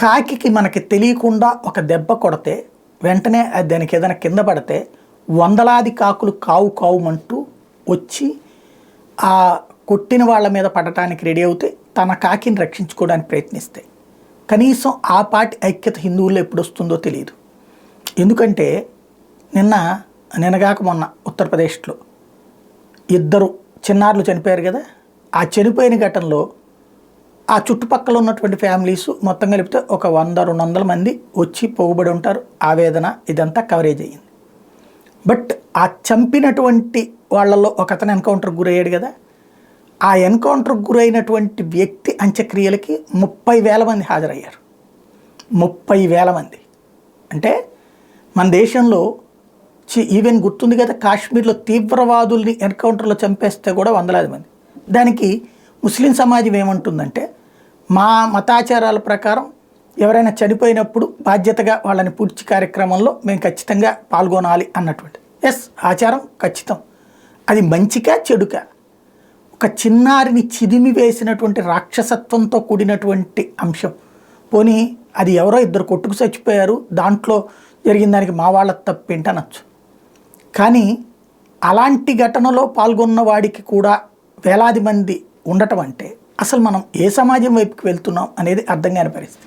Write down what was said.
కాకికి మనకి తెలియకుండా ఒక దెబ్బ కొడితే వెంటనే దానికి ఏదైనా కింద పడితే వందలాది కాకులు కావు కావుమంటూ వచ్చి ఆ కొట్టిన వాళ్ళ మీద పడటానికి రెడీ అవుతే తన కాకిని రక్షించుకోవడానికి ప్రయత్నిస్తాయి. కనీసం ఆ పాటి ఐక్యత హిందువుల్లో ఎప్పుడు వస్తుందో తెలియదు. ఎందుకంటే నిన్నగాక మొన్న ఉత్తరప్రదేశ్లో 2 చిన్నారులు చనిపోయారు కదా. ఆ చనిపోయిన ఘటనలో ఆ చుట్టుపక్కల ఉన్నటువంటి ఫ్యామిలీస్ మొత్తం కలిపితే ఒక 100-200 మంది వచ్చి పోగుబడి ఉంటారు. ఆవేదన ఇదంతా కవరేజ్ అయ్యింది. బట్ ఆ చంపినటువంటి వాళ్ళల్లో ఒక అతను ఎన్కౌంటర్కి గురయ్యాడు కదా. ఆ ఎన్కౌంటర్కి గురైనటువంటి వ్యక్తి అంత్యక్రియలకి 30,000 మంది హాజరయ్యారు. 30,000 మంది అంటే మన దేశంలో ఈవెన్ గుర్తుంది కదా, కాశ్మీర్లో తీవ్రవాదుల్ని ఎన్కౌంటర్లో చంపేస్తే కూడా వందలాది మంది. దానికి ముస్లిం సమాజం ఏమంటుందంటే, మా మతాచారాల ప్రకారం ఎవరైనా చనిపోయినప్పుడు బాధ్యతగా వాళ్ళని పూడ్చి కార్యక్రమంలో మేము ఖచ్చితంగా పాల్గొనాలి అన్నటువంటి. ఎస్, ఆచారం ఖచ్చితం. అది మంచికా చెడుకా? ఒక చిన్నారిని చిదిమి వేసినటువంటి రాక్షసత్వంతో కూడినటువంటి అంశం. పోనీ అది ఎవరో 2 కొట్టుకు చచ్చిపోయారు, దాంట్లో జరిగిన దానికి మా వాళ్ళ తప్పేంటి అనొచ్చు. కానీ అలాంటి ఘటనలో పాల్గొన్న వాడికి కూడా వేలాది మంది ఉండటం అంటే అసలు మనం ఏ సమాజం వైపుకి వెళ్తున్నాం అనేది అర్థం కాని పరిస్థితి.